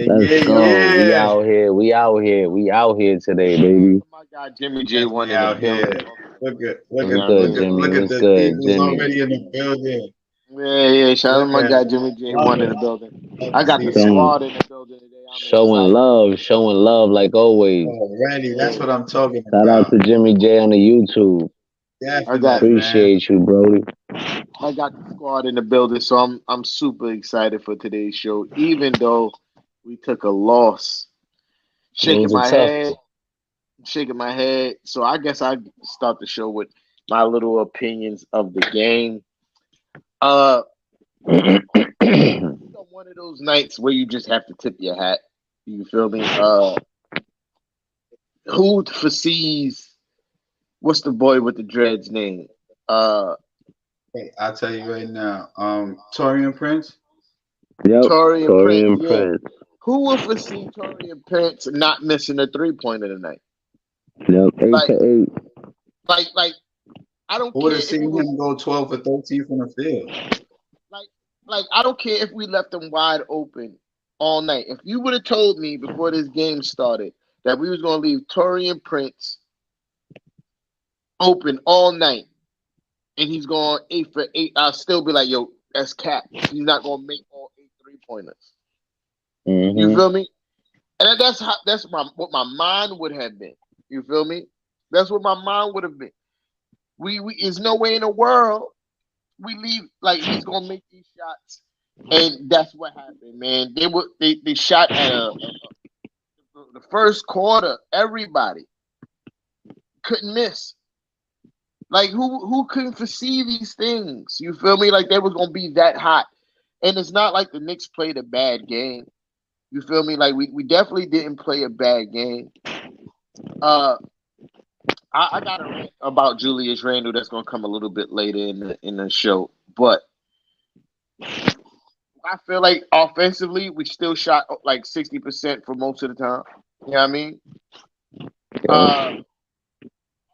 Let's go. We yeah. out here. We out here. We out here today, baby. My guy Jimmy J one Definitely in the out building. here. What's good, Jimmy? Look at What's the good, people's Jimmy? already in the building. Yeah. Shout out to Look my at guy it. Jimmy J Love one in it. the building. Love I to got see the that. Showing, squad in the building today. I'm showing excited. love, showing love like always. Already, that's Yeah. what I'm talking Shout out about. to Jimmy J on the YouTube. I got Definite, man. Appreciate you, Brody. I got the squad in the building, so I'm super excited for today's show. Even though we took a loss, It shaking was a my tough. head, shaking my head. So I guess I start the show with my little opinions of the game. Uh, one of those nights where you just have to tip your hat. You feel me? Who foresees what's the boy with the dreads name? Uh, Hey, I'll tell you right now. Torian Prince. Yep, Torian Prince. Torian Yeah, Prince. who will foresee Torian Prince not missing a 3 pointer tonight? Yep, eight Like, to eight. like, I don't Who would care have if it seen was him go 12 for 13 from the field? like, I don't care if we left him wide open all night. If you would have told me before this game started that we was gonna leave Torian Prince open all night and he's going 8 for 8, I'll still be like, yo, that's cap. He's not gonna make all 8 3 pointers. You Mm-hmm. feel me? And that's what my mind would have been. You feel me? That's what my mind would have been. We is no way in the world we leave like he's gonna make these shots, and that's what happened, man. They shot at the first quarter. Everybody couldn't miss. Like who couldn't foresee these things? You feel me? Like they was gonna be that hot, and it's not like the Knicks played a bad game. You feel me? Like we definitely didn't play a bad game. Uh, I got a rant about Julius Randle that's gonna come a little bit later in the show, but I feel like offensively we still shot like 60% for most of the time. You know what I mean? Yep. Uh,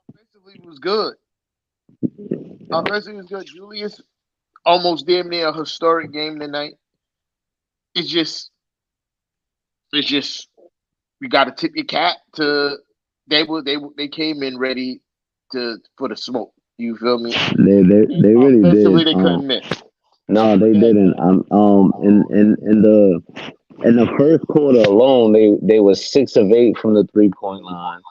offensively was good. Offensively was good. Julius almost damn near a historic game tonight. It's just it's just you got to tip your cap to they came in ready to for the smoke. You feel me? And They really did. offensively they couldn't miss. No, they didn't. In the first quarter alone, they were 6 of 8 from the 3 point line.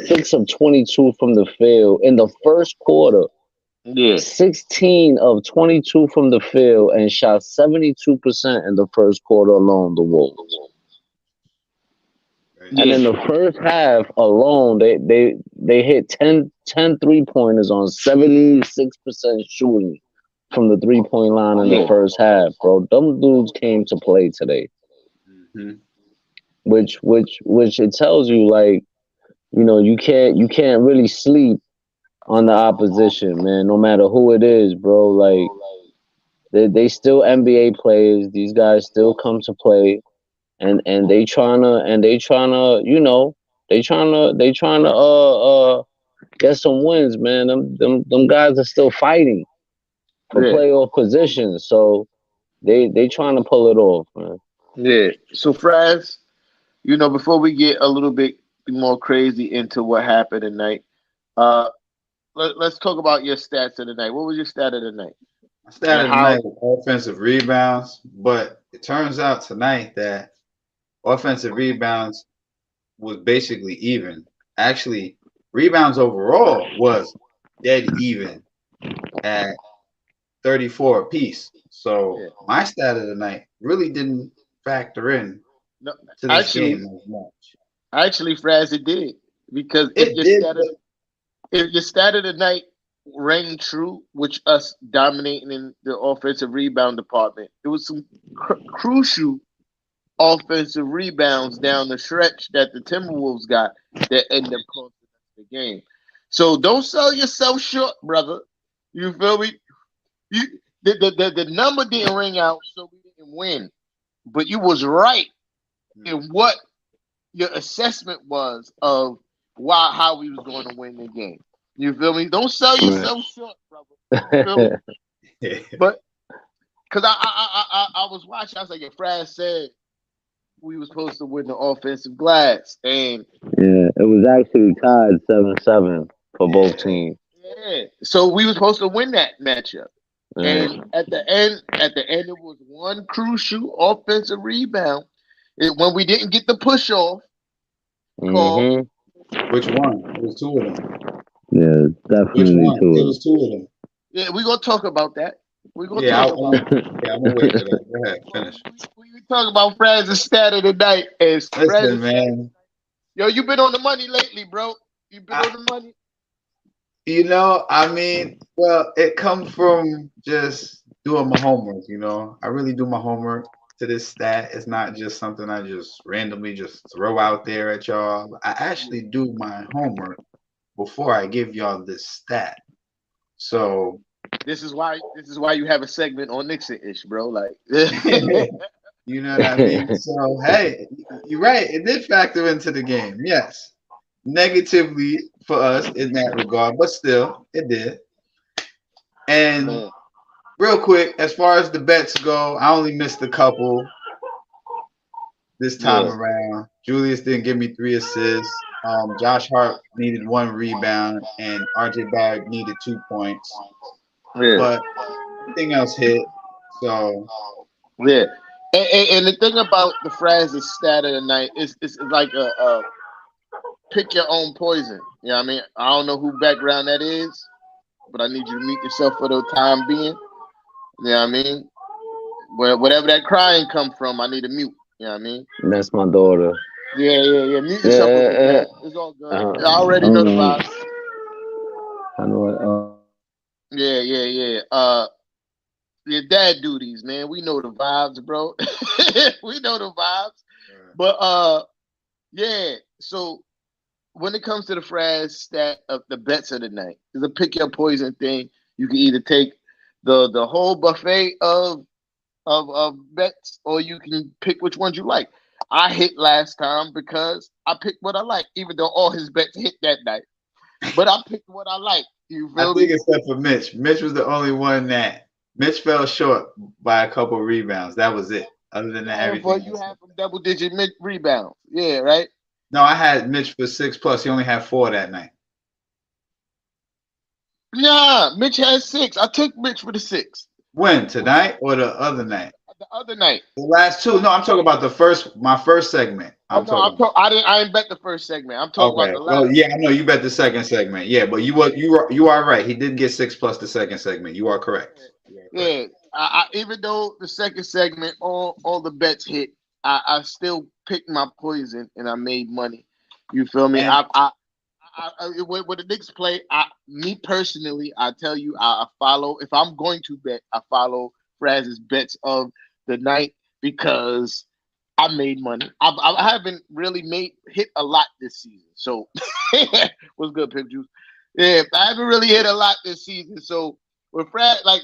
6 of 22 from the field in the first quarter. Yeah. 16 of 22 from the field and shot 72% in the first quarter alone. The Wolves. And Yeah. in the first half alone, they hit 10 3 pointers on 76% shooting from the 3 point line in the Yeah. first half, bro. Them dudes came to play today. Hmm. Which it tells you like, you can't really sleep on the opposition, man, no matter who it is, bro. Like they still NBA players. These guys still come to play and they trying to get some wins, man. Them guys are still fighting for Yeah. playoff positions. So they trying to pull it off, man. Yeah. So Fraz, before we get a little bit more crazy into what happened tonight, uh, let's talk about your stats of the night. What was your stat of the night? I And started the how? night with offensive rebounds, but it turns out tonight that offensive rebounds was basically even. Actually, rebounds overall was dead even at 34 apiece. So Yeah. my stat of the night really didn't factor in No, to this actually, game as much. Fraz, it did because It did, but if your stat of the night rang true, which us dominating in the offensive rebound department, it was some crucial offensive rebounds down the stretch that the Timberwolves got that end up costing us the game. So don't sell yourself short, brother. You feel me? You the number didn't ring out, so we didn't win. But you was right in what your assessment was of how we was going to win the game. You feel me? Don't sell Right. yourself short, brother. You feel me? But Because I was watching. I was like, your Fraz said we were supposed to win the offensive glass, and Yeah, it was actually tied 7-7 for both Yeah. teams. yeah, so we were supposed to win that matchup. Right. And at the end, it was one crucial offensive rebound. When we didn't get the push off call, Mm-hmm. Which one? It was two of them. Yeah, Which definitely one? It two was two of them. yeah, we're gonna talk about that. We're gonna Yeah, talk about it. yeah, I'm gonna wait for that. Go ahead, But finish. we talk about Fran's stat of the night. And Listen, Fran's stat. man. Yo, you been on the money lately, bro. You been I, on the money. I mean, well, it comes from just doing my homework. I really do my homework to this stat. It's not just something I just randomly just throw out there at y'all. I actually do my homework before I give y'all this stat. So, This is why you have a segment on Nixon ish, bro. Like, you know what I mean? So, hey, you're right. It did factor into the game. Yes. Negatively for us in that regard, but still, it did. And man, real quick, as far as the bets go, I only missed a couple this time yeah, around. Julius didn't give me 3 assists. Josh Hart needed 1 rebound, and RJ Barrett needed 2 points. yeah, But everything else hit. So yeah. And the thing about the Fran's stat of the night is like a pick your own poison. You know what I mean? I don't know who background that is, but I need you to mute yourself for the time being. You know what I mean? Whatever that crying come from, I need to mute. You know what I mean? That's my daughter. Yeah, yeah, yeah. Mute yourself real quick, Yeah, Kev. It's all good. I already know hold the on. vibes. I know it. Yeah, yeah, yeah. Your dad duties, man. We know the vibes, bro. We know the vibes. But yeah. So when it comes to the Fraz stat of the bets of the night, it's a pick your poison thing. You can either take the whole buffet of bets, or you can pick which ones you like. I hit last time because I picked what I like, even though all his bets hit that night. But I picked what I like. You I feel think me? except for Mitch. Mitch was the only one that Mitch fell short by a couple rebounds. That was it. Other than that, Yeah, but everything you else. have some double digit rebounds. Yeah, right. No, I had Mitch for 6 plus. He only had 4 that night. Nah, Mitch has six. I took Mitch for the six When? Tonight or the other night? the other night. The last two. No, I'm talking about my first segment. Oh I'm no, talking about. I didn't bet the first segment. I'm talking about Okay. the Well, last. yeah, I know you bet the second segment. Yeah, but you are right. He did get 6 plus the second segment. You are correct. You are correct. Yeah, even though the second segment, all the bets hit, I still picked my poison and I made money. You feel me? And When the Knicks play, me personally, I tell you, I follow. If I'm going to bet, I follow Fraz's bets of the night because I made money. I haven't really hit a lot this season. So what's good, Pimp Juice? Yeah, I haven't really hit a lot this season. So with Fraz, like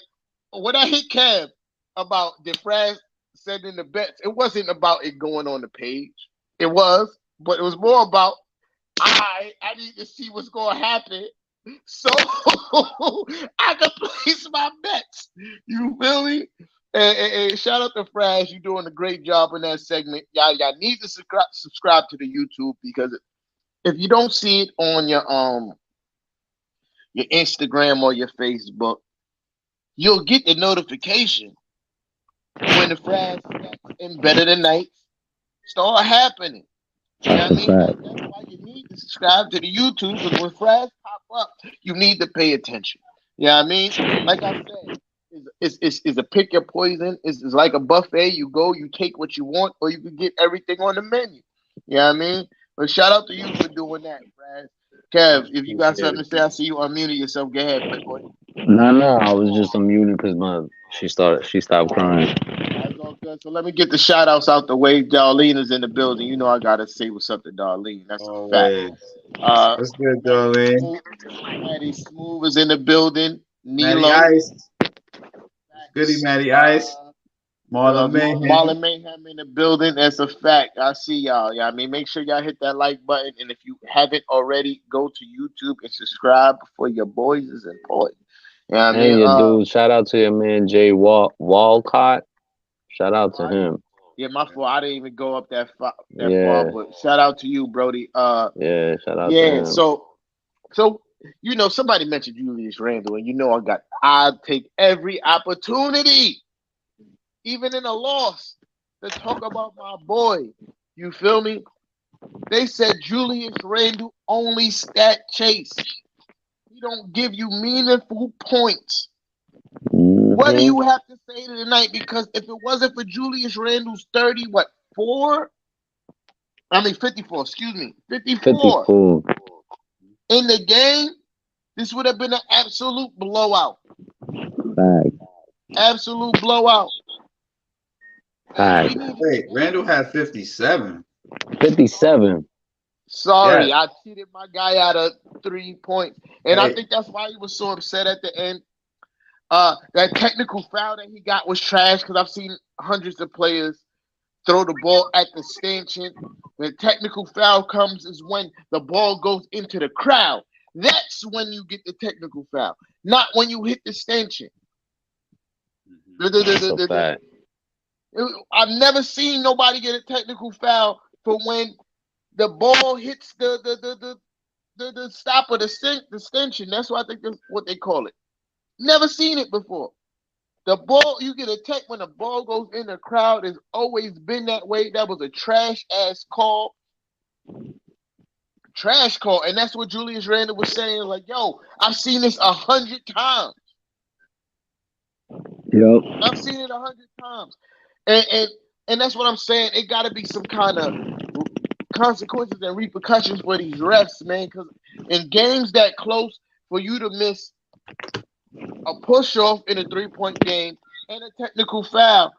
when I hit Kev about the Fraz sending the bets, it wasn't about it going on the page. It was, but it was more about I need to see what's going to happen so I can place my bets. You feel me? And shout out to Fraz, you doing a great job in that segment. Y'all need to subscribe to the YouTube because if you don't see it on your Instagram or your Facebook, you'll get the notification when the Fraz and Better Than Nights start happening. You know That's what I a mean? fact. That's why you need to subscribe to the YouTube because when flags pop up, you need to pay attention. You know what I mean? Like I said, it's a pick your poison. It's like a buffet. You go, you take what you want, or you can get everything on the menu. You know what I mean? But shout out to you for doing that, Brad. Kev, if you got appreciate something it. to say, I see you unmuted yourself. Go ahead, Playboy. No, I was just unmuted because she stopped crying. That's all good. So let me get the shout outs out the way. Darlene is in the building. You know I gotta say what's up to Darlene. That's a fact. Always. Uh, What's good, Maddie Darlene? Smooth, Maddie Smooth is in the building. Matty Nilo, Ice. Goody facts. Matty Ice. Marlon Marlon Mayhem. Mayhem in the building. That's a fact. I see y'all. Yeah, I mean, make sure y'all hit that like button, and if you haven't already, go to YouTube and subscribe for your boys is important. Yeah, I And mean, your dude, shout out to your man Jay Walcott. Shout out to him. yeah, my fault. I didn't even go up that far, Yeah, but shout out to you, Brody. yeah, shout out to Yeah. him. So somebody mentioned Julius Randle, and I take every opportunity, even in a loss, to talk about my boy. You feel me? They said Julius Randle only stat chase. He don't give you meaningful points. What do Mm-hmm. you have to say to tonight? Because if it wasn't for Julius Randle's 30, what, 4? I mean 54, excuse me. 54 54. in the game, this would have been an absolute blowout. Fact. Absolute blowout. Fact. He needed Wait, Randall had 57. 57. Yes. Sorry, I cheated my guy out of 3 points. And I Hey, think that's why he was so upset at the end. That technical foul that he got was trash because I've seen hundreds of players throw the ball at the stanchion. The technical foul comes is when the ball goes into the crowd. That's when you get the technical foul, not when you hit the stanchion. That's a fact. I've never seen nobody get a technical foul for when the ball hits the stop of the stanchion. That's what I think that's what they call it. Never seen it before. The ball, you get a tech when the ball goes in the crowd. Has always been that way. That was a trash ass call. Trash call. And that's what Julius Randle was saying. Like, yo, I've seen this 100 times. Yep. I've seen it 100 times. And that's what I'm saying. It gotta be some kind of consequences and repercussions for these refs, man. Because in games that close, for you to miss a push off in a 3-point game and a technical foul,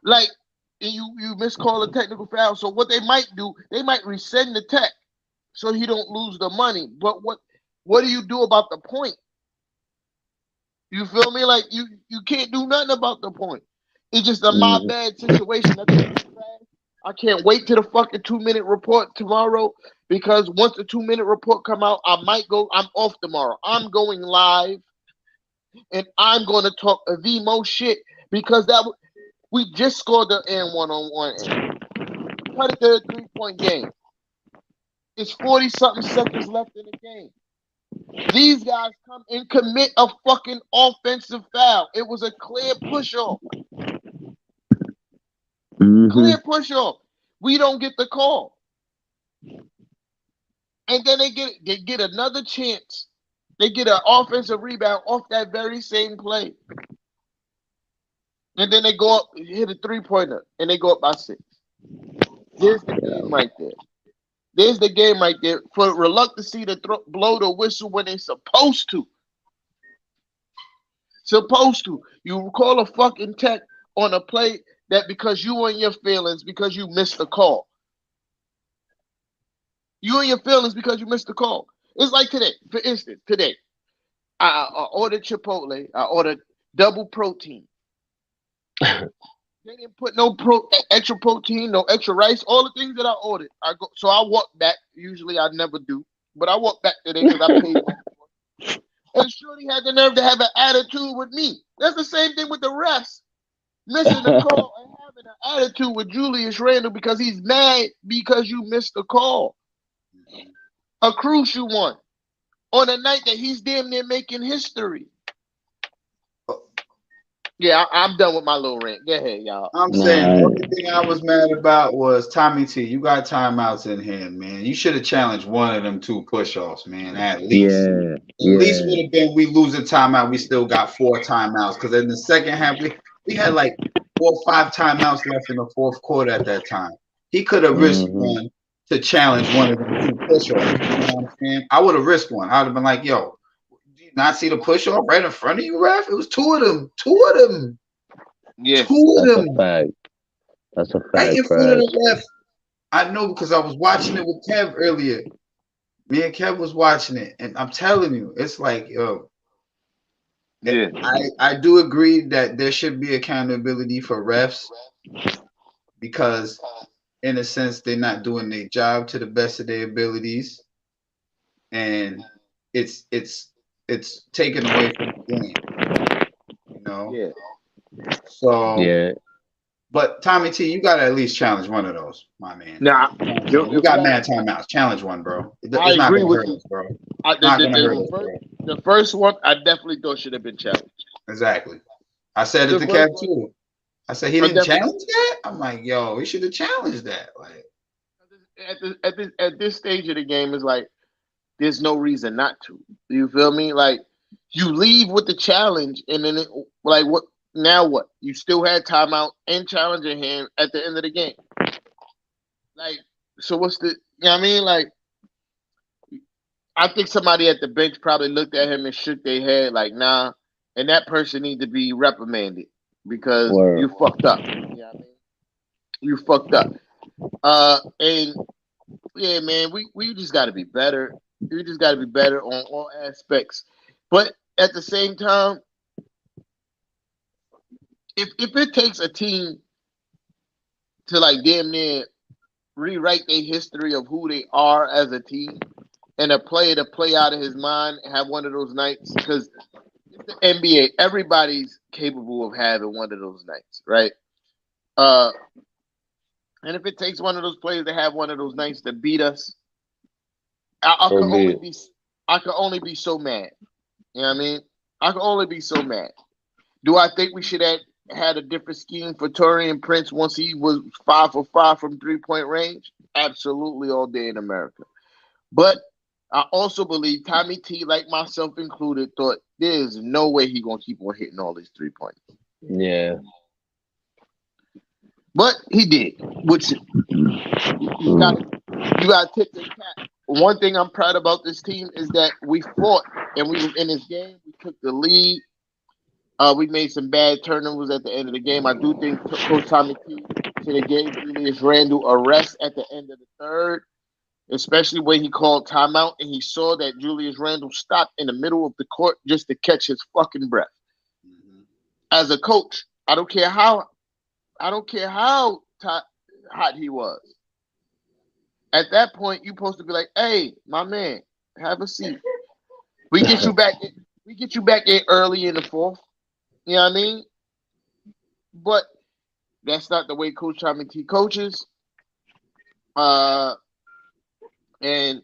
like you miscall a technical foul. So what they might do, they might rescind the tech so he don't lose the money. But what do you do about the point? You feel me? Like you can't do nothing about the point. It's just a my Mm-hmm. bad situation. I can't wait till the fucking 2-minute report tomorrow because once the 2-minute report come out, I might go. I'm off tomorrow. I'm going live and I'm going to talk the most shit because we just scored the N 1-on-1 and cut it to a 3-point game. It's 40 something seconds left in the game. These guys come and commit a fucking offensive foul. It was a clear push off. Mm-hmm. Clear push off. We don't get the call. And then they get another chance. They get an offensive rebound off that very same play. And then they go up, hit a 3-pointer, and they go up by 6. There's the game right there. There's the game right there. For reluctancy to blow the whistle when they're supposed to. Supposed to. You call a fucking tech on a play that because you in your feelings because you missed the call. You in your feelings because you missed the call. It's like today. For instance, today, I ordered Chipotle. I ordered double protein. They didn't put no extra protein, no extra rice, all the things that I ordered. So I walked back. Usually I never do, but I walked back today because I paid. And Shorty had the nerve to have an attitude with me. That's the same thing with the refs. Missing the call and having an attitude with Julius Randle because he's mad because you missed the call. A crucial one. On a night that he's damn near making history. Yeah, I'm done with my little rant. Go ahead, y'all. I'm saying the Nah. only thing I was mad about was Tommy T. You got timeouts in hand, man. You should have challenged one of them 2 push-offs, man. At least. Yeah. At least would Yeah. have been we lose a timeout. We still got 4 timeouts because in the second half we had like 4 or 5 timeouts left in the fourth quarter at that time. He could have risked Mm-hmm. one to challenge one of them 2 push-offs. You know what I'm saying? I would have risked one. I would have been like, "Yo, did you not see the push-off right in front of you, ref? It was 2 of them. 2 of them. Yeah. 2 of That's a them fact. That's a right fact, in front of Crash. the ref." I know because I was watching it with Kev earlier. Me and Kev was watching it, and I'm telling you, it's like, yo, Yeah. I do agree that there should be accountability for refs because, in a sense, they're not doing their job to the best of their abilities, and it's it's taken away from the game. You know. Yeah. So, Yeah. but Tommy T, you gotta at least challenge one of those, my man. Now, You know what I'm saying? We got mad timeouts. Challenge one, bro. I It's not agree gonna with hurt you. us, bro. I, Not gonna hurt us, bro. the first one, I definitely thought should have been challenged. Exactly. I said it The to first Kev one, too. I said he I didn't definitely challenge that. I'm like, yo, he should have challenged that. Like, at this stage of the game is like there's no reason not to. You feel me? Like you leave with the challenge, and then like what? Now what? You still had timeout and challenge in hand at the end of the game. Like so, what's the? You know what I mean? Like I think somebody at the bench probably looked at him and shook their head like, nah, and that person need to be reprimanded because Word. you fucked up. You know what I mean? You fucked up. And yeah, man, we just got to be better. We just got to be better on all aspects. But at the same time, if it takes a team to like damn near rewrite their history of who they are as a team, and a player to play out of his mind, have one of those nights, because it's the NBA, everybody's capable of having one of those nights, right? Uh, and if it takes one of those players to have one of those nights to beat us, I So could be only it. be I could only be so mad. You know what I mean? I could only be so mad. Do I think we should have had a different scheme for Torian Prince once he was 5 for 5 from 3-point range? Absolutely, all day in America. But I also believe Tommy T, like myself included, thought there's no way he gonna keep on hitting all these 3 points. Yeah. But he did, which you got Mm. you got to tip the cap. One thing I'm proud about this team is that we fought and we was in this game. We took the lead. We made some bad turnovers at the end of the game. I do think Coach Tommy T should have gave Julius Randle a rest at the end of the third, especially when he called timeout and he saw that Julius Randle stopped in the middle of the court just to catch his fucking breath. mhm. As a coach, I don't care how hot he was. At that point, you're supposed to be like, "Hey, my man, have a seat. We get you back. We get you back in early in the fourth. You know what I mean?" But that's not the way Coach Tommy T coaches. Uh, and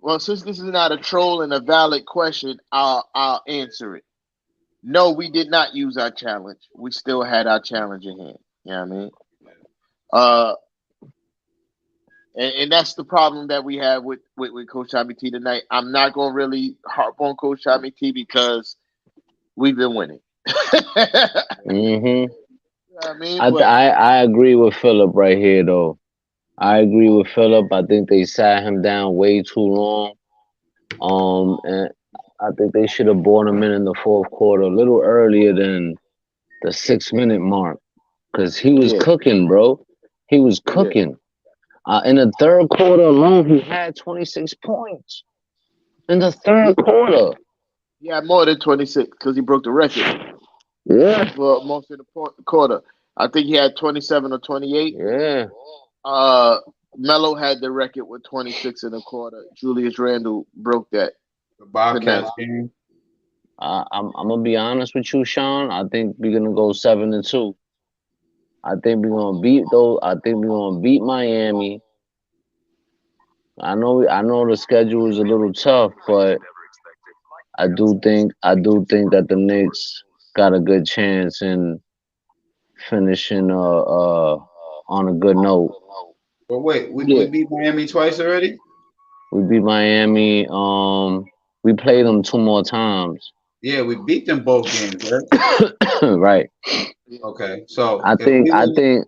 well, since this is not a troll and a valid question, I'll answer it. No, we did not use our challenge. We still had our challenge in hand. You know what I mean? Uh, and that's the problem that we have with Coach Tommy T tonight. I'm not gonna really harp on Coach Tommy T because we've been winning. You Mhm. know what I mean? But I agree with Philip right here though. I agree with Philip. I think they sat him down way too long. And I think they should have brought him in the fourth quarter a little earlier than the 6 minute mark, because he was yeah, cooking, bro. He was yeah, cooking. In the third quarter alone, he had 26 points in the he, third quarter. he had more than 26 because he broke the record Yeah, for most of the quarter. I think he had 27 or 28. yeah. Uh, Melo had the record with 26 in a quarter. Julius Randle broke that The tonight. Bobcats game. I'm gonna be honest with you, Sean. I think we're gonna go 7-2. I think we're gonna beat those. I think we're gonna beat Miami. I know the schedule is a little tough, but I do think that the Knicks got a good chance in finishing on a good note. But wait, we Yeah. beat Miami twice already? We beat Miami. We played them two more times. Yeah, we beat them both games, right? Right. Okay. So if we I think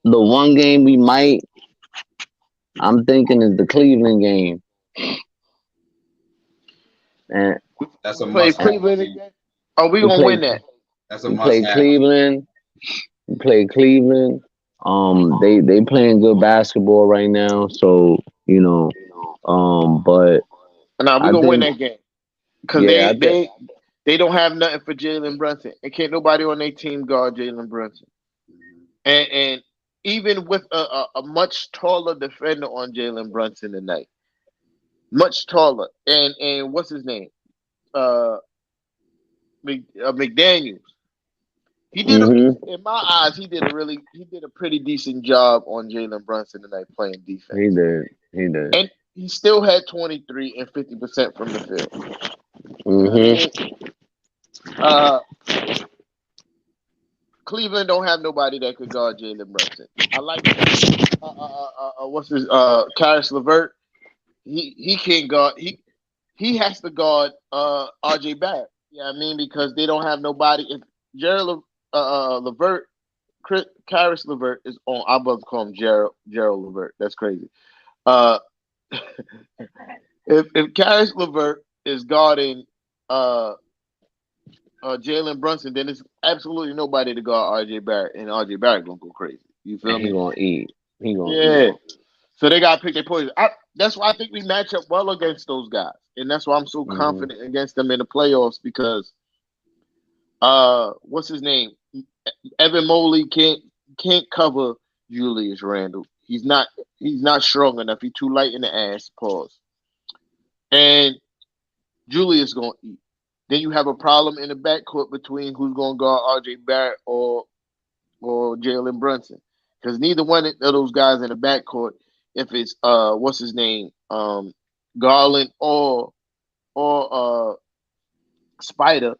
the one game we might. I'm thinking is the Cleveland game, and, that's a We play must have Cleveland game. again. Oh, we we gonna played win that. That's a we must played have. Cleveland. We played Cleveland. They playing good basketball right now, so you know. But Nah, we I gonna win think, that game because yeah, they don't have nothing for Jalen Brunson, and can't nobody on their team guard Jalen Brunson. And even with a much taller defender on Jalen Brunson tonight, much taller. And what's his name? Uh, McDaniels. He did a, Mm-hmm. in my eyes, he did a pretty decent job on Jalen Brunson tonight playing He defense. did. He did. And he still had 23 and 50% from the field. You know what I Mm-hmm. mean? Uh, Cleveland don't have nobody that could guard Jalen Brunson. I like what's his Karis LeVert. He can't guard. He has to guard RJ Barrett. You know what I mean? Because they don't have nobody. If Gerald LeVert, Karis LeVert is on. I'm about to call him Gerald LeVert. That's crazy. Uh, if Karis LeVert is guarding uh, Jalen Brunson, then it's absolutely nobody to guard RJ Barrett, and RJ Barrett gonna go crazy. You And feel he me? gonna eat. He gonna eat. Yeah. So they gotta pick their poison. That's why I think we match up well against those guys, and that's why I'm so Mm-hmm. confident against them in the playoffs because what's his name? Evan Mobley can't cover Julius Randle. He's not strong enough. He's too light in the ass. Pause. And Julius gonna eat. Then you have a problem in the backcourt between who's gonna guard RJ Barrett or Jalen Brunson. Because neither one of those guys in the backcourt, if it's what's his name, Garland or Spider,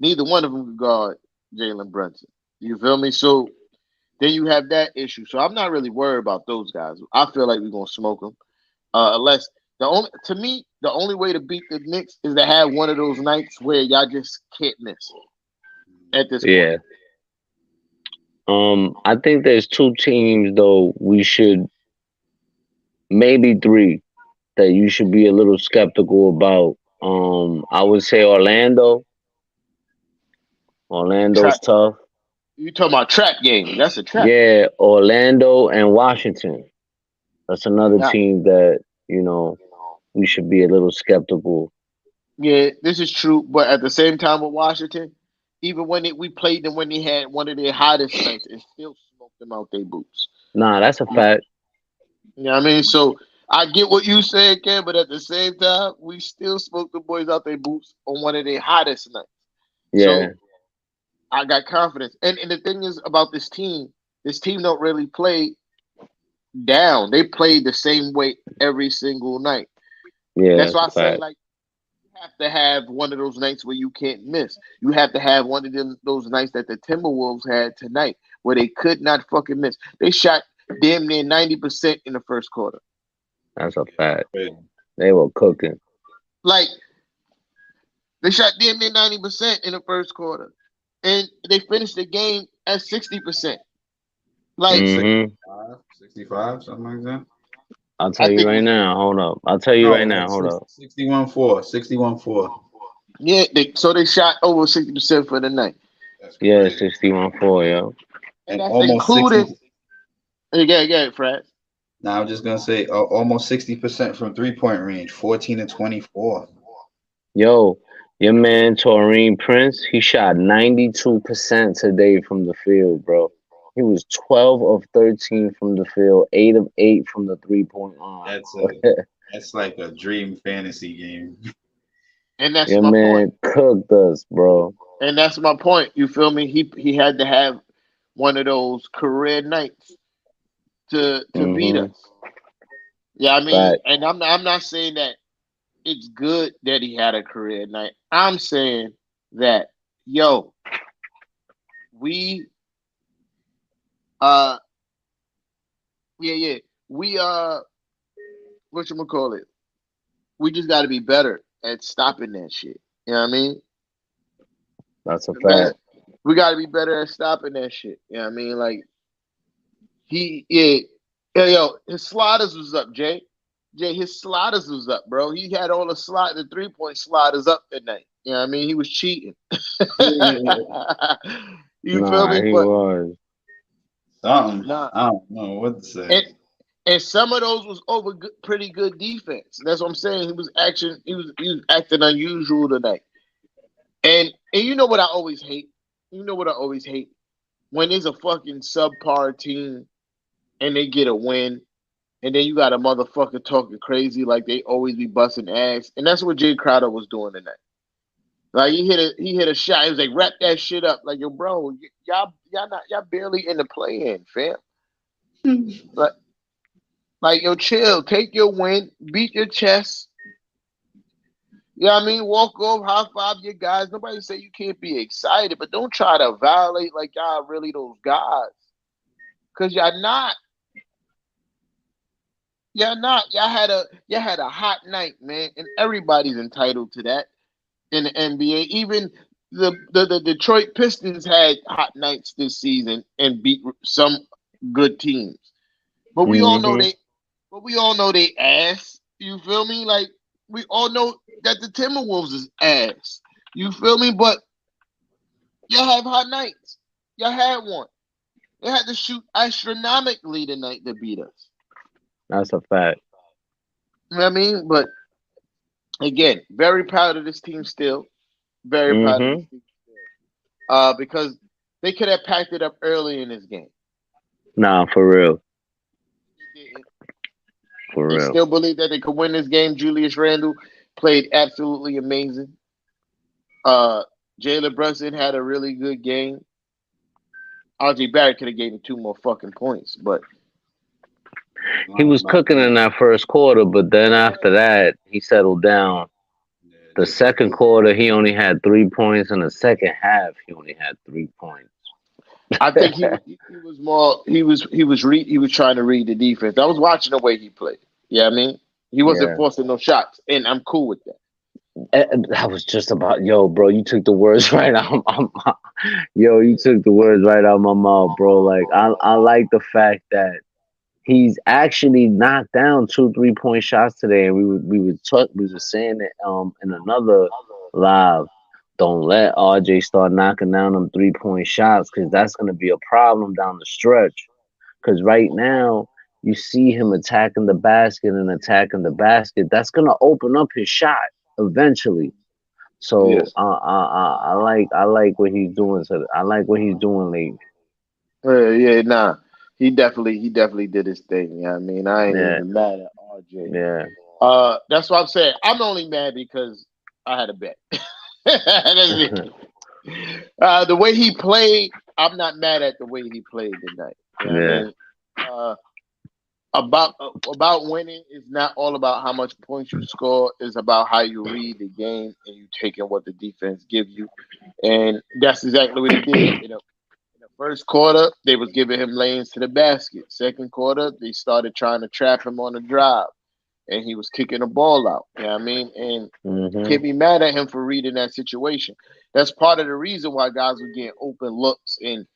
neither one of them can guard Jalen Brunson. You feel me? So then you have that issue. So I'm not really worried about those guys. I feel like we're gonna smoke them. Unless the only way to beat the Knicks is to have one of those nights where y'all just can't miss at this point. Yeah. I think there's two teams though we should maybe three that you should be a little skeptical about. I would say Orlando. Orlando's Trap. tough. You talking about trap game? That's a trap game. Yeah, Orlando and Washington. That's another Now, team that, you know, we should be a little skeptical. yeah, this is true, but at the same time with Washington, even when we played them when they had one of their hottest nights, it still smoked them out their boots. Nah, that's a You, fact. you know what I mean? So I get what you said, Ken, but at the same time, we still smoked the boys out their boots on one of their hottest nights. Yeah. So I got confidence. And the thing is about this team don't really play down. They play the same way every single night. Yeah, That's that's why a I say fact. like you have to have one of those nights where you can't miss. You have to have one of those nights that the Timberwolves had tonight where they could not fucking miss. They shot damn near 90% in the first quarter. That's a Yeah, fact. crazy. They were cooking. Like they shot damn near 90% in the first quarter. And they finished the game at 60%. Like Like Mm-hmm. 65, 65, something like that. I'll tell I you think it right was now. Hold up. I'll tell you No, right now. like Hold up. 61-4, 61-4. yeah, so they shot over 60% for the night. That's Yeah, crazy. 61-4, yo. And And that's almost 60. including yeah, Fred. Now I'm just gonna say almost 60% from 3-point range, 14 to 24. Yo, your man Taurine Prince, he shot 92% today from the field, bro. He was 12 of 13 from the field, 8 of 8 from the 3-point line. That's a that's like a dream fantasy game. And that's Your my point. man cooked us, bro. And that's my point. You feel me? He had to have one of those career nights to beat Mm-hmm. us. Yeah, I mean, Fact. and I'm not saying that it's good that he had a career night. I'm saying that yo, we uh yeah, we what you call it? We just got to be better at stopping that shit. You know what I mean? That's a Better. fact. We got to be better at stopping that shit. You know what I mean? Like yeah, yo, his sliders was up, Jay. Jay, his sliders was up, bro. He had all the 3-point sliders up that night. You know what I mean? He was cheating. You feel Nah, me? he But was. Something. nah, I don't know what to say. and and some of those was over pretty good defense. That's what I'm saying. He was acting unusual tonight. And you know what I always hate? You know what I always hate? When there's a fucking subpar team and they get a win and then you got a motherfucker talking crazy like they always be busting ass, and that's what Jay Crowder was doing tonight. Like he hit a shot. He was like, wrap that shit up. Like, yo, bro, y'all barely in the play-in, fam. Like, like, yo, chill, take your win, beat your chest. You know what I mean? Walk off, high five your guys. Nobody say you can't be excited, but don't try to violate like y'all really those guys. Cause y'all not. Y'all not. Y'all had a hot night, man. And everybody's entitled to that in the NBA. Even the Detroit Pistons had hot nights this season and beat some good teams. But we all know Mm-hmm. they but we all know they ass. You feel me? Like we all know that the Timberwolves is ass. You feel me? But y'all have hot nights. Y'all had one. They had to shoot astronomically tonight to beat us. That's a fact. You know what I mean? But again, very proud of this team still. Very proud of this Mm-hmm. team still. Because they could have packed it up early in this game. Nah, for real. They didn't. For They real. still believe that they could win this game. Julius Randle played absolutely amazing. Uh, Jalen Brunson had a really good game. RJ Barrett could have gave him two more fucking points, but He was cooking in that first quarter, but then after that, he settled down. Yeah, The just second quarter, he only had 3 points. In the second half, he only had 3 points. I think he was more he was trying to read the defense. I was watching the way he played. Yeah, I mean he wasn't Yeah. forcing no shots, and I'm cool with that. I was just about, yo, bro, you took the words right out my mouth. Yo, you took the words right out my mouth, bro. Like, I like the fact that he's actually knocked down 2 3 point shots today, and we were saying it in another live. Don't let RJ start knocking down them 3 point shots because that's gonna be a problem down the stretch. Because right now you see him attacking the basket and attacking the basket. That's gonna open up his shot eventually. So Yes. I like what he's doing. So I like what he's doing lately. Yeah, nah. He definitely did his thing. Yeah, I mean, I ain't Yeah, even mad at RJ. yeah. That's what I'm saying. I'm only mad because I had a bet. That's it. The way he played, I'm not mad at the way he played tonight. You know what I Yeah, mean? Uh, about winning is not all about how much points you score. It's about how you read the game and you taking what the defense give you, and that's exactly what he did. In the first quarter, they was giving him lanes to the basket. Second quarter, they started trying to trap him on the drive, and he was kicking the ball out. You know what I mean? And hmm, can't be mad at him for reading that situation. That's part of the reason why guys were getting open looks and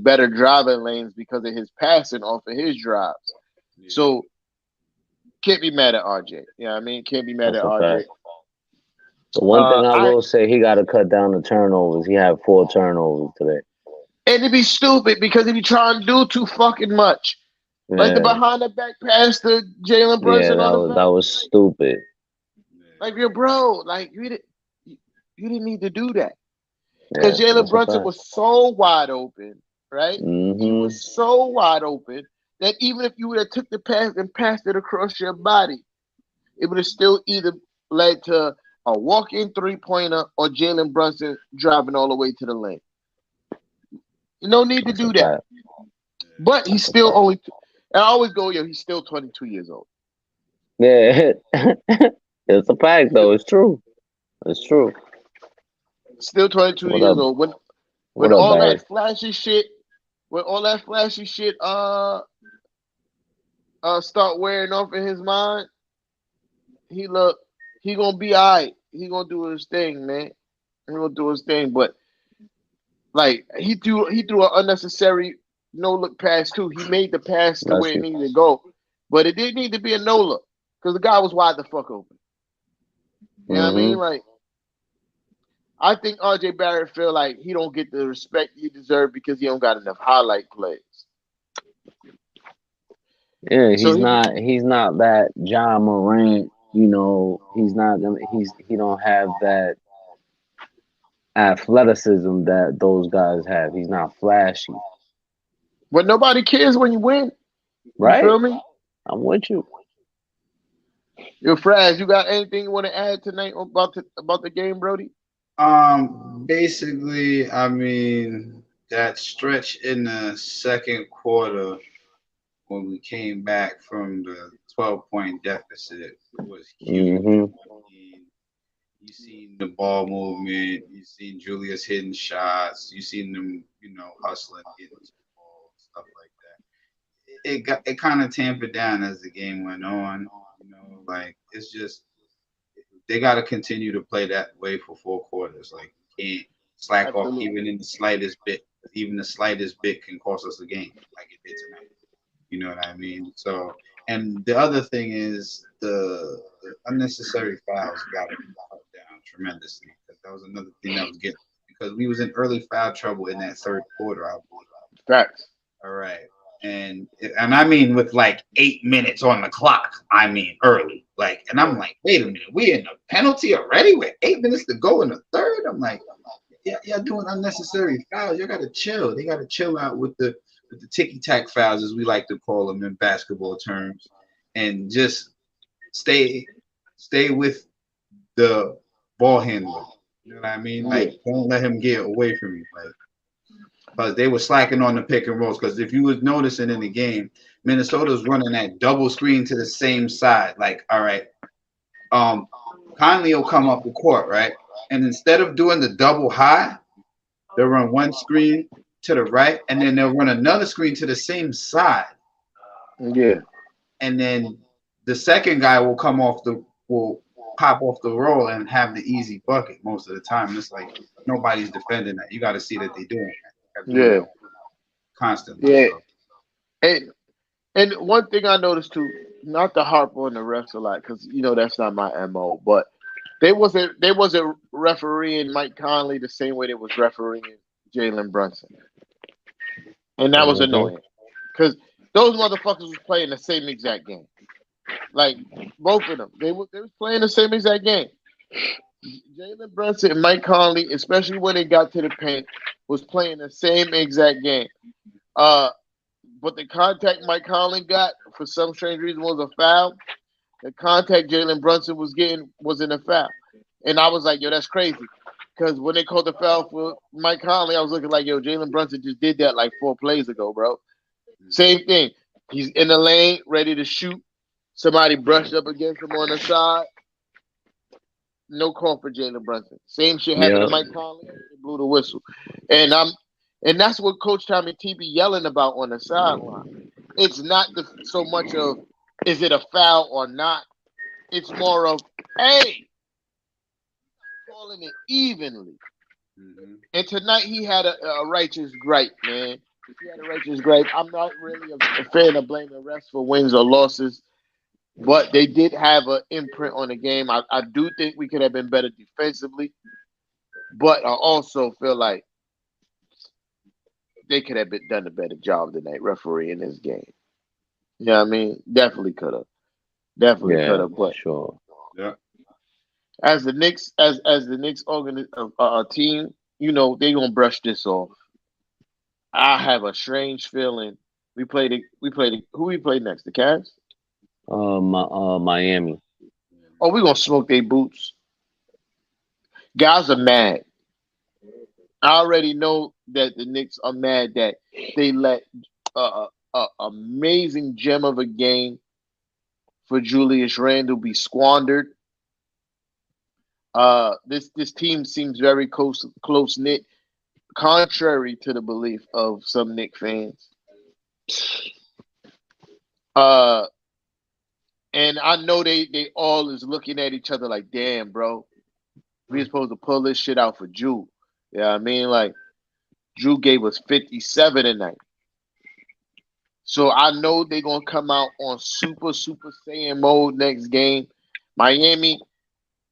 better driving lanes because of his passing off of his drives. yeah. So can't be mad at RJ. You know what I mean? Can't be mad that's at a fact. RJ. The one thing I I will say, he got to cut down the turnovers. He had 4 turnovers today. And it'd be stupid because if you try and do too fucking much, like the Yeah, behind the back pass to Jalen yeah, Brunson that on the was that vent. was stupid. Like, your bro, like you didn't need to do that. Yeah, Because Jalen that's a Brunson fact. was so wide open, right? He Hmm. was so wide open that even if you would have took the pass and passed it across your body, it would have still either led to a walk-in three-pointer or Jalen Brunson driving all the way to the lane. No need to That's a do that. fact. But he's That's a still fact. only. And I always go, yo, he's still 22 years old. Yeah, it's a fact though. It's true. It's true. Still 22 What years up? old. When What up, all Barry? that flashy shit, when all that flashy shit, start wearing off in his mind, he look, he gonna be alright. He gonna do his thing, man. He gonna do his thing. But like he threw an unnecessary no look pass too. He made the pass to Let's where it see. needed to go, but it didn't need to be a no look because the guy was wide the fuck open. You know what I mean? Hmm. Like, I think RJ Barrett feel like he don't get the respect he deserves because he don't got enough highlight plays. Yeah, So he be he's not that John Morant. He's not gonna. He don't have that athleticism that those guys have. He's not flashy. but nobody cares when you win. You Right? feel me? I'm with you. Yo, Fraz, you got anything you want to add tonight about the game, Brody? Basically, I mean, that stretch in the second quarter when we came back from the 12-point deficit was huge. Hmm. I mean, you seen the ball movement, you seen Julius hitting shots, you seen them, hustling, getting to the ball, stuff like that. It kind of tampered down as the game went on. Like it's just they got to continue to play that way for 4 quarters. Like you can't slack off Absolutely. even in the slightest bit. Even the slightest bit can cost us a game, like it did tonight. You know what I mean? So, and the other thing is the unnecessary fouls got to be cut down tremendously because that was another thing that was getting because we was in early foul trouble in that third quarter, I believe. Facts. All right. And I mean with like 8 minutes on the clock. I mean early. Like, and I'm like, wait a minute, we in the penalty already with 8 minutes to go in the third. I'm like, yeah, y'all doing unnecessary fouls. Y'all gotta chill. They gotta chill out with the ticky tack fouls, as we like to call them in basketball terms, and just stay stay with the ball handler. You know what I mean? Yeah. Like, don't let him get away from you. Like, because they were slacking on the pick and rolls. Because if you was noticing in the game, Minnesota's running that double screen to the same side. Like, all right, um, Conley will come up the court, right? And instead of doing the double high, they'll run one screen to the right, and then they'll run another screen to the same side. Yeah. And then the second guy will pop off the roll and have the easy bucket most of the time. It's like nobody's defending that. You got to see that they're doing that. They're doing Yeah. that constantly. Yeah. So And and one thing I noticed too, not to harp on the refs a lot, because that's not my mo, but they wasn't refereeing Mike Conley the same way they was refereeing Jalen Brunson, and that was Hmm. annoying because those motherfuckers was playing the same exact game. Like both of them, they was playing the same exact game. Jalen Brunson and Mike Conley, especially when they got to the paint, was playing the same exact game. Uh, but the contact Mike Conley got for some strange reason was a foul. The contact Jalen Brunson was getting wasn't a foul, and I was like, "Yo, that's crazy." Because when they called the foul for Mike Conley, I was looking like, "Yo, Jalen Brunson just did that like 4 plays ago, bro." Same thing. He's in the lane, ready to shoot. Somebody brushed up against him on the side. No call for Jalen Brunson. Same shit happened to Yeah. Mike Conley. They blew the whistle, and and that's what Coach Tommy T be yelling about on the sideline. It's not so much of is it a foul or not. It's more of hey, calling it evenly. mhm. And tonight he had a righteous gripe, man. He had a righteous gripe. I'm not really a fan of blaming the refs for wins or losses, but they did have an imprint on the game. I do think we could have been better defensively, but I also feel like they could have done a better job tonight refereeing this game. You know what I mean? Definitely could have. Definitely could Yeah, have. for But sure. Yeah. as the Knicks team, they gonna brush this off. I have a strange feeling. Who we played next? The Cavs? Miami. Oh, we gonna smoke their boots. Guys are mad. I already know that the Knicks are mad that they let a amazing gem of a game for Julius Randle be squandered. This team seems very close knit, contrary to the belief of some Knicks fans. Uh, and I know they all is looking at each other like, damn, bro, we supposed to pull this shit out for Drew. Yeah, I mean, like Drew gave us 57 tonight. So I know they're gonna come out on super saiyan mode next game. Miami,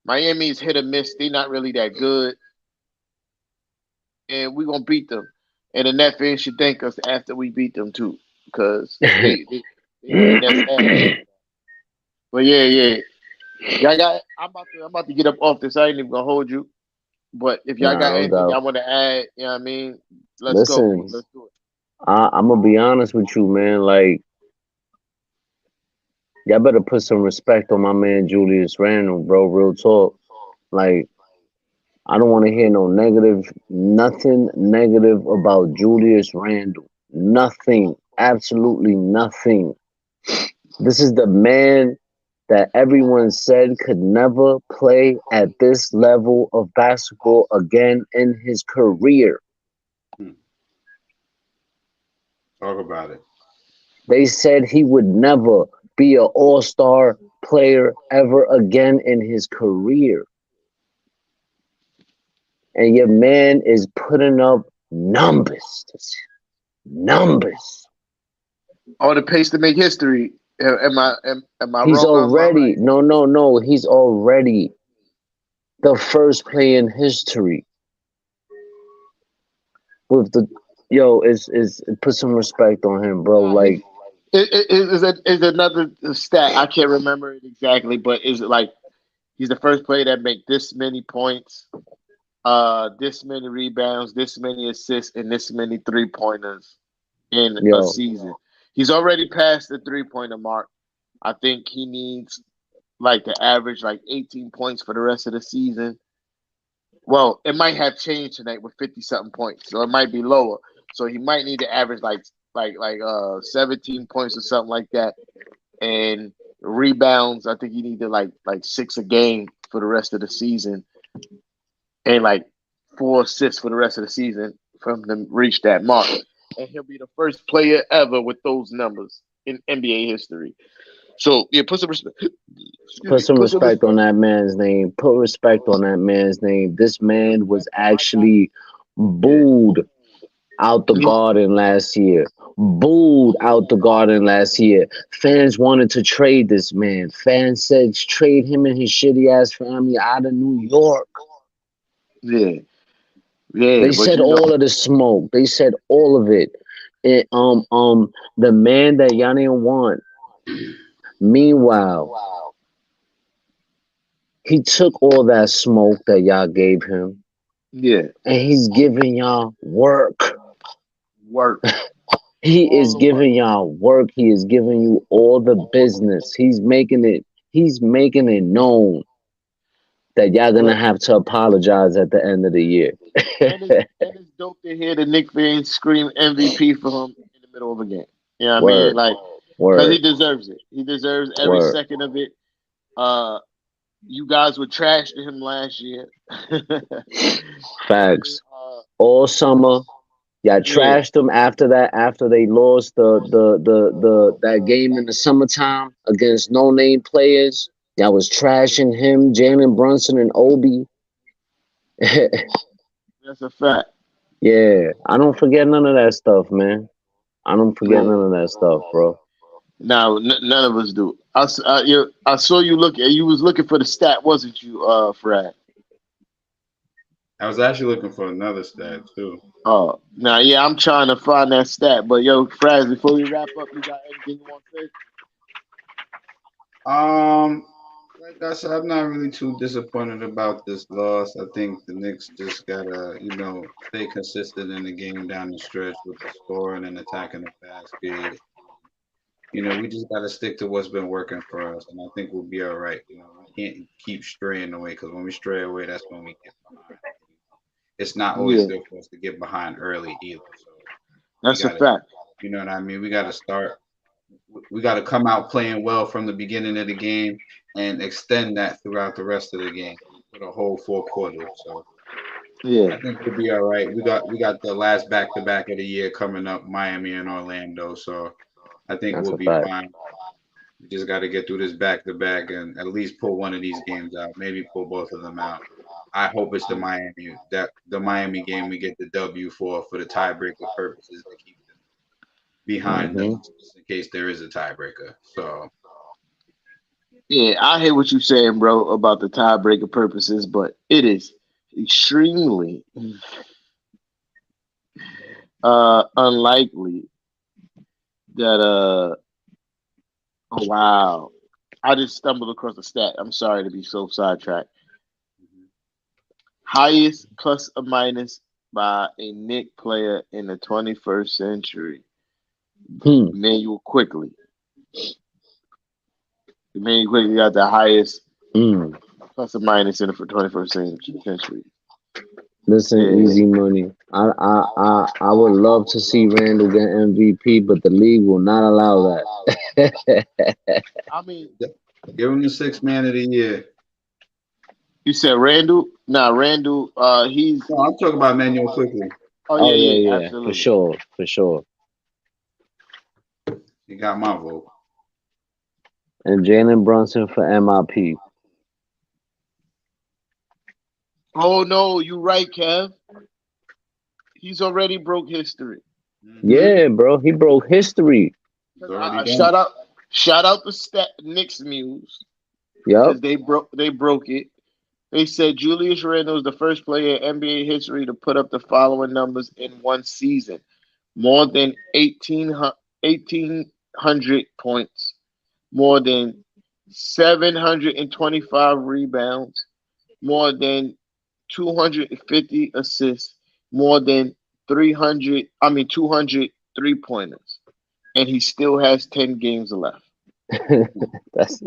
Miami's hit or miss. They're not really that good, and we're gonna beat them. And the net fans should thank us after we beat them too, because they beating us ass. But yeah. Y'all got. I'm about to get up off this. I ain't even gonna hold you. But if y'all Nah, got no anything doubt. y'all want to add, you know what I mean? Let's go. Listen, Let's do it. I'm gonna be honest with you, man. Like, Y'all better put some respect on my man Julius Randle, bro. Real talk. Like, I don't want to hear no negative, nothing negative about Julius Randle. Nothing. Absolutely nothing. This is the man that everyone said could never play at this level of basketball again in his career. Hmm. Talk about it. They said he would never be an all-star player ever again in his career. And your man is putting up numbers. Numbers. On the pace to make history. Am I He's wrong or am I already, right? no. He's already the first player in history with the, yo, is put some respect on him, bro. Nah, Like, is another stat. I can't remember it exactly, but is it like he's the first player that make this many points, this many rebounds, this many assists, and this many 3 pointers in a yo, season. He's already passed the 3 pointer mark. I think he needs like to average like 18 points for the rest of the season. Well, it might have changed tonight with 50 something points, so it might be lower. So he might need to average like 17 points or something like that. And rebounds, I think he needed like six a game for the rest of the season, and like four assists for the rest of the season for him to reach that mark. And he'll be the first player ever with those numbers in NBA history. So yeah, put some respect. Excuse put me, some put some respect on respect. that man's name. Put respect on that man's name. This man was actually Yeah. booed out the garden last year. Booed out the garden last year. Fans wanted to trade this man. Fans said trade him and his shitty ass family out of New York. Yeah, yeah, They but said you know, all of the smoke. They said all of it. The man that y'all didn't want. Meanwhile, he took all that smoke that y'all gave him, yeah, and he's giving y'all work. work, He all is the work. giving y'all work. He is giving you all the business. He's making it known that y'all gonna But have to apologize at the end of the year. and it's dope to hear the Knicks fans scream MVP for him in the middle of a game. You know what I mean? Word, Like, because he word, deserves it. He deserves every word. second of it. Uh, you guys were trash to him last year. You know what I mean? Facts. All summer, y'all Yeah, trashed them after that, after they lost the that game in the summertime against no name players. Y'all was trashing him, Jalen Brunson and Obi. that's a fact. Yeah, I don't forget none of that stuff, man. I don't forget Yeah. none of that stuff, bro. Now, none of us do. I saw you look. You was looking for the stat, wasn't you, Fred? I was actually looking for another stat too. Oh, now, yeah, I'm trying to find that stat. But yo, Fred, before we wrap up, you got anything you want to say? Um, like I said, I'm not really too disappointed about this loss. I think the Knicks just gotta, stay consistent in the game down the stretch with the scoring and attacking the basket. We just gotta stick to what's been working for us, and I think we'll be all right. We can't keep straying away because when we stray away, that's when we get behind. It's not always Yeah, good for us to get behind early either. So we that's a gotta, fact. you know what I mean? We gotta start. We got to come out playing well from the beginning of the game and extend that throughout the rest of the game for the whole 4 quarters. So Yeah, I think we'll be all right. We got the last back to back of the year coming up, Miami and Orlando. So I think That's we'll a be fact. fine. We just got to get through this back to back and at least pull one of these games out. Maybe pull both of them out. I hope it's the Miami game we get the W for the tiebreaker purposes to keep them behind Hmm. us just in case there is a tiebreaker. So yeah. I hear what you're saying, bro, about the tiebreaker purposes, but it is extremely unlikely that oh wow. I just stumbled across a stat. I'm sorry to be so sidetracked. mhm. Highest plus or minus by a Nick player in the 21st century. Hmm. Manuel quickly. Emmanuel quickly got the highest Mm. plus or minus in the 21st century. Listen, Yeah. easy money. I would love to see Randall get MVP, but the league will not allow that. I mean, Give him the sixth man of the year. you said Randall? Nah, Randall. He's. No, I'm talking about Manuel quickly. Oh Oh yeah, yeah, yeah, yeah, for absolutely. sure, for sure. He got my vote. And Jalen Brunson for MIP. Oh no, you right, Kev. He's already broke history. Mm-hmm. Yeah, bro, he broke history. He's 'Cause already done. shout out the Knicks Muse Yup. because they broke it. They said Julius Randle is the first player in NBA history to put up the following numbers in one season: more than 1,800 points, more than 725 rebounds, more than 250 assists, more than 200 three-pointers, and he still has 10 games left. That's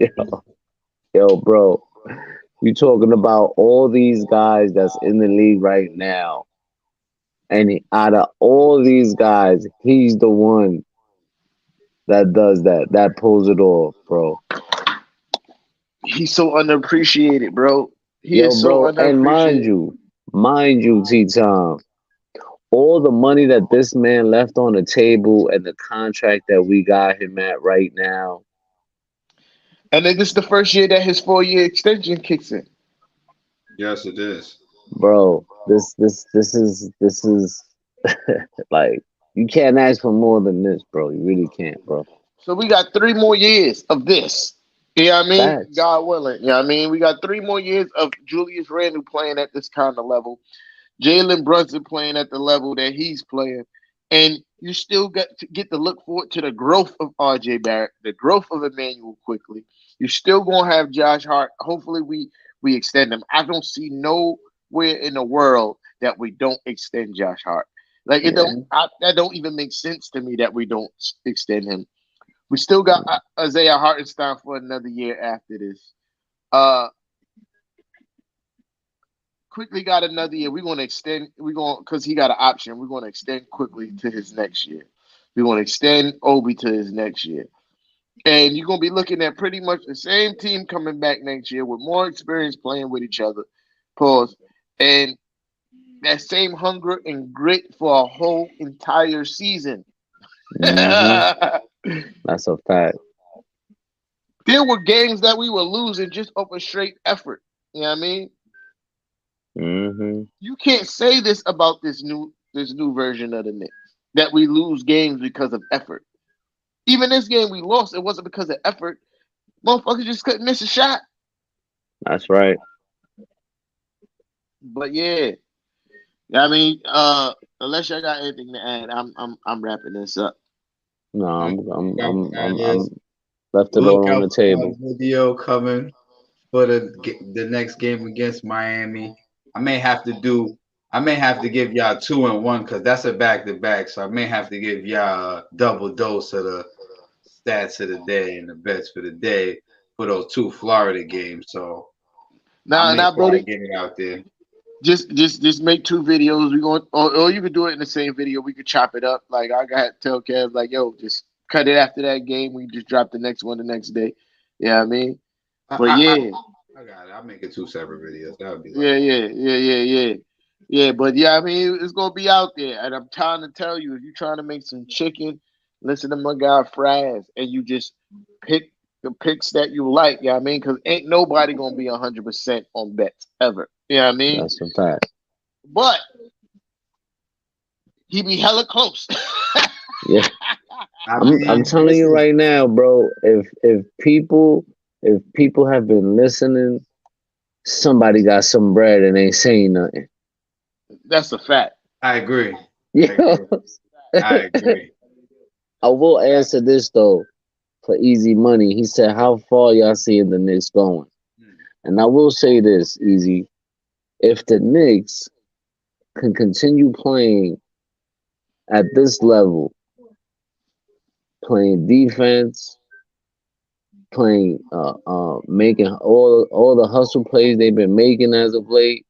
yo, bro. You talking about all these guys that's in the league right now, and out of all these guys, he's the one that does that, that pulls it off, bro. He's so underappreciated, bro. He Yo, is so bro, and underappreciated. mind you, T Tom, all the money that this man left on the table and the contract that we got him at right now, And then this is the first year that his 4-year extension kicks in. Yes, it is. bro, this is like you can't ask for more than this, bro. You really can't, bro. So we got 3 more years of this. You know what I mean? Facts. God willing. You know what I mean? We got 3 more years of Julius Randle playing at this kind of level. Jalen Brunson playing at the level that he's playing. And you still get to look forward to the growth of RJ Barrett, the growth of Emmanuel quickly. You're still gonna have Josh Hart. Hopefully we extend him. I don't see nowhere in the world that we don't extend Josh Hart. Like it Yeah. don't that don't even make sense to me that we don't extend him. We still got Isaiah Hartenstein for another year after this. Uh, quickly got another year. We're gonna extend. We're going because he got an option. We're gonna extend quickly to his next year. We're gonna extend Obi to his next year, and you're gonna be looking at pretty much the same team coming back next year with more experience playing with each other. Pause. And that same hunger and grit for a whole entire season. Hmm. There That's a fact. were games that we were losing just off a straight effort. You know what I mean? Hmm. You can't say this about this new version of the Knicks that we lose games because of effort. Even this game we lost, it wasn't because of effort. Motherfuckers just couldn't miss a shot. That's right. But yeah, I mean, unless y'all got anything to add, I'm wrapping this up. No, All right, I'm left it look all on out the for my table. video coming for the next game against Miami. I may have to do. I may have to give y'all two and one because that's a back to back. So I may have to give y'all a double dose of the stats of the day and the bets for the day for those two Florida games. So I Now, may now, try to Brody, get it out there. just make 2 videos. We going, or you could do it in the same video. We could chop it up. Like I got to tell Kev, like, yo, just cut it after that game. We just drop the next one the next day. Yeah, I mean, I but I, I, yeah, I got it. I'll make it two separate videos. That would be like yeah, yeah, yeah, yeah, yeah. Yeah, but yeah, I mean, it's gonna be out there, and I'm trying to tell you, if you're trying to make some chicken, listen to my guy Fraz, and you just pick the picks that you like. Yeah, I mean, because ain't nobody gonna be 100% on bets ever. Yeah, I mean, That's a fact. but he be hella close. Yeah. I I'm mean, telling you listen, right now, bro, if people have been listening, somebody got some bread and ain't saying nothing. That's a fact. I agree. I Yeah. agree. I agree. I will answer this though for easy money. He said, how far y'all seeing the Knicks going? Hmm. And I will say this, easy. If the Knicks can continue playing at this level, playing defense, playing, making all the hustle plays they've been making as of late.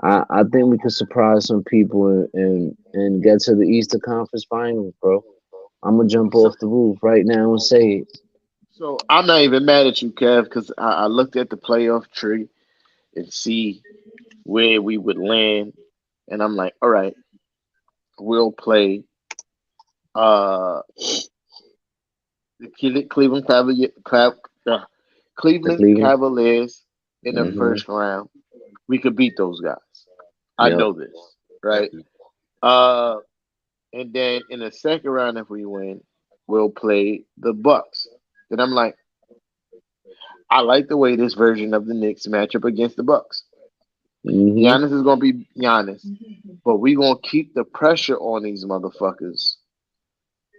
I think we could surprise some people and get to the Eastern Conference Finals, bro. I'm gonna jump So, off the roof right now and say it. so I'm not even mad at you, Kev, because I looked at the playoff tree and see where we would land, and I'm like, all right, we'll play uh the The Cleveland Cleveland. Cavaliers in the Mm-hmm. first round. We could beat those guys. I Yep. know this, right? Definitely. Uh, and then in the second round, if we win, we'll play the Bucks. Then I'm like, I like the way this version of the Knicks match up against the Bucks. Mm-hmm. Giannis is gonna be Giannis, but we gonna keep the pressure on these motherfuckers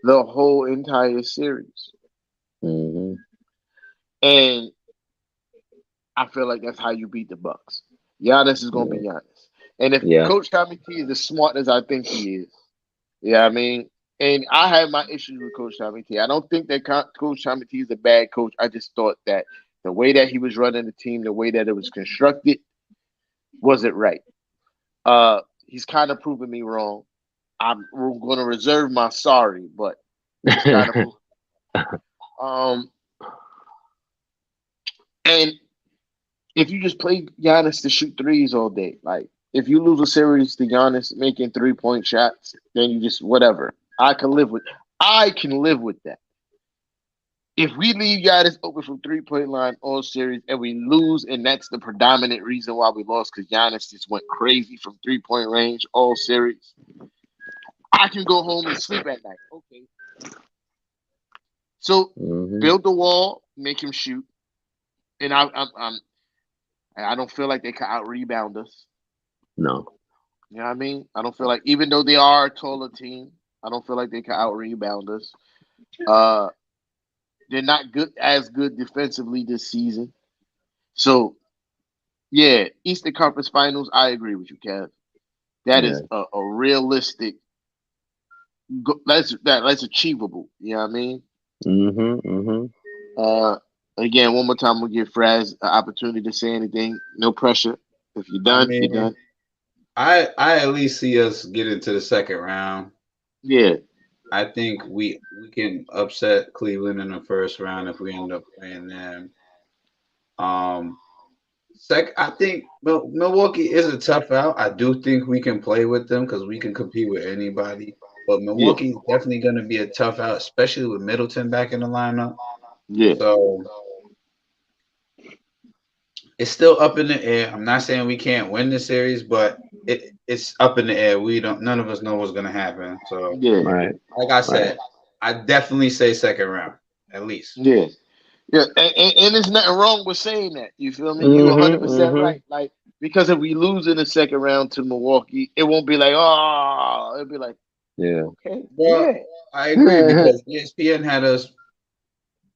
the whole entire series. Mm-hmm. And I feel like that's how you beat the Bucks. Giannis is gonna Yeah. be Giannis. And if Yeah. Coach Tommy T is as smart as I think he is, yeah, I mean, and I have my issues with Coach Tommy T. I don't think that Coach Tommy T is a bad coach. I just thought that the way that he was running the team, the way that it was constructed, wasn't right. He's kind of proven me wrong. I'm going to reserve my sorry, but he's kind of proven. Um, and if you just play Giannis to shoot threes all day, like if you lose a series to Giannis making 3-point shots, then you just whatever. I can live with that. If we leave Giannis open from 3-point line all series and we lose, and that's the predominant reason why we lost because Giannis just went crazy from 3-point range all series, I can go home and sleep at night. Okay. So Mm-hmm. build the wall, make him shoot, and I don't feel like they can out rebound us. No. You know what I mean? I don't feel like even though they are a taller team, I don't feel like they can out rebound us. Uh, they're not good defensively this season. So yeah, Eastern Conference Finals. I agree with you, Kev. That Yeah. is a realistic. That's achievable. You know what I mean? Mm-hmm. Mm-hmm. Uh, again, one more time, we'll give Fraz an opportunity to say anything. No pressure. If you're I done, you're mean, done. I at least see us get into the second round. Yeah, I think we can upset Cleveland in the first round if we end up playing them. Um, I think Milwaukee is a tough out. I do think we can play with them because we can compete with anybody. But yeah, Milwaukee is definitely going to be a tough out, especially with Middleton back in the lineup. yeah, So it's still up in the air. I'm not saying we can't win the series, but it's up in the air. We don't. None of us know what's going to happen. So, yeah, Right. like I Right. said, I definitely say second round at least. yeah. Yeah, and there's nothing wrong with saying that. You feel me? You Mm-hmm. 100% Mm-hmm. right. Like because if we lose in the second round to Milwaukee, it won't be like oh, it'll be like Yeah. okay, Well, yeah, I agree because ESPN had us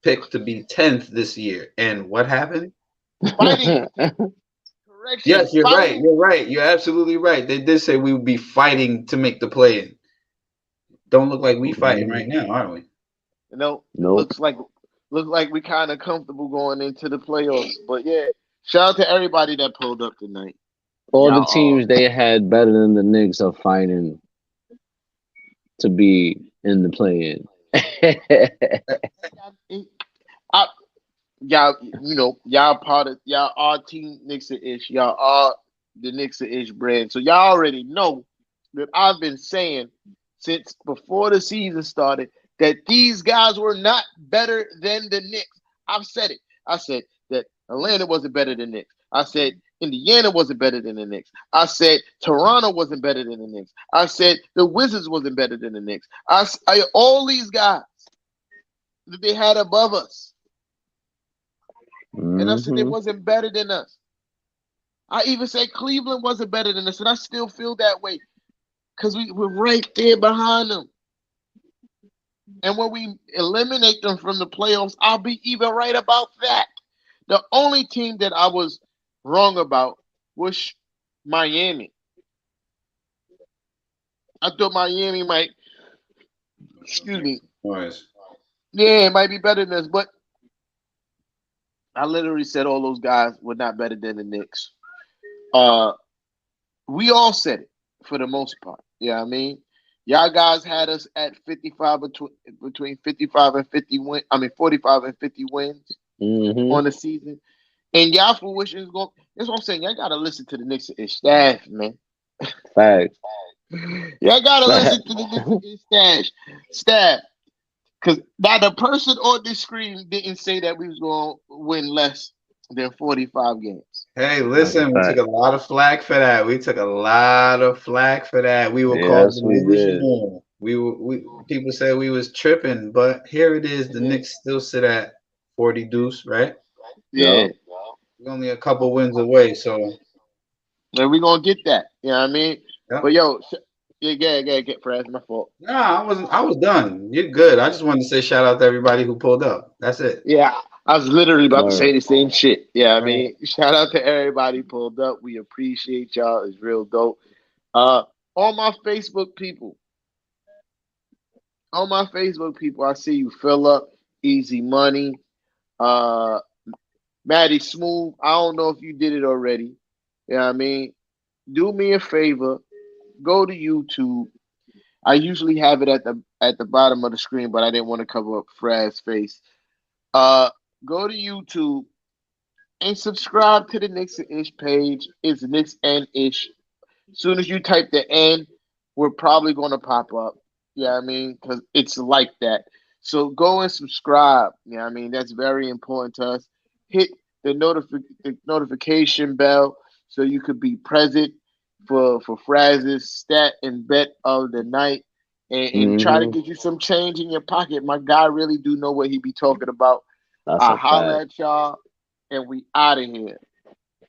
picked to be 10th this year, and what happened? fighting for 10. Correction, Yes, you're right. fighting. You're right. You're absolutely right. They did say we would be fighting to make the play. Don't look like we fighting right Mhm. now, are we? You know, it Nope. looks like we kind of comfortable going into the playoffs. But yeah, shout out to everybody that pulled up tonight. All the Y'all teams they had better than the Knicks are fighting to be in the play-in. I, y'all, you know, y'all part of y'all are Team Nixon ish. Y'all are the Nixon ish brand. So y'all already know that I've been saying since before the season started that these guys were not better than the Knicks. I've said it. I said that Atlanta wasn't better than Knicks. I said Indiana wasn't better than the Knicks. I said Toronto wasn't better than the Knicks. I said the Wizards wasn't better than the Knicks. All these guys that they had above us. And I said they Hmm. wasn't better than us. I even said Cleveland wasn't better than us, and I still feel that way because we were right there behind them. And when we eliminate them from the playoffs, I'll be even right about that. The only team that I was wrong about was Miami. I thought Miami might, excuse me, Noise. yeah, it might be better than us, but I literally said all those guys were not better than the Knicks. Uh, we all said it for the most part. Yeah, I mean, y'all guys had us at 55 between 55 and 50 win. I mean, 45 and 50 wins Mm-hmm. on the season, and y'all fruition is going. That's what I'm saying. Y'all gotta listen to the Knicks and staff, man. Facts. Y'all gotta listen Facts. to the Knicks and staff. Because now the person on this screen didn't say that we was going to win less than 45 games. Hey, That's a listen, we took fact. a lot of flack for that. We took a lot of flack for that. We were called Yes, we did. delusional. We people said we was tripping, but here it is. The Yeah, Knicks still sit at 40 deuce, right? yeah. Yup. We're only a couple wins away, so And we going to get that. You know what I mean? yeah. But yo, yeah, get Fred. My fault. Nah, I was done. You're good. I just wanted to say shout out to everybody who pulled up. That's it. Yeah, I was literally about to say Word. the same shit. Yeah, I All right. mean, shout out to everybody pulled up. We appreciate y'all. It's real dope. Uh, all my Facebook people, I see you. Fill up, Easy Money, uh, Maddie Smooth. I don't know if you did it already. You know what I mean? Do me a favor, go to YouTube. I usually have it at the bottom of the screen, but I didn't want to cover up Frad's face. Uh, Go to YouTube and subscribe to the Knicks and Ish page. It's Knicks and Ish. Soon as you type the N, we're probably going to pop up. Yeah, I mean, because it's like that. So go and subscribe. Yeah, I mean, that's very important to us. Hit the notification bell so you could be present for Fraz's stat and bet of the night, and try to Mm-hmm. get you some change in your pocket. My guy really do know what he be talking about. That's I a holler fact. at y'all, and we out of here.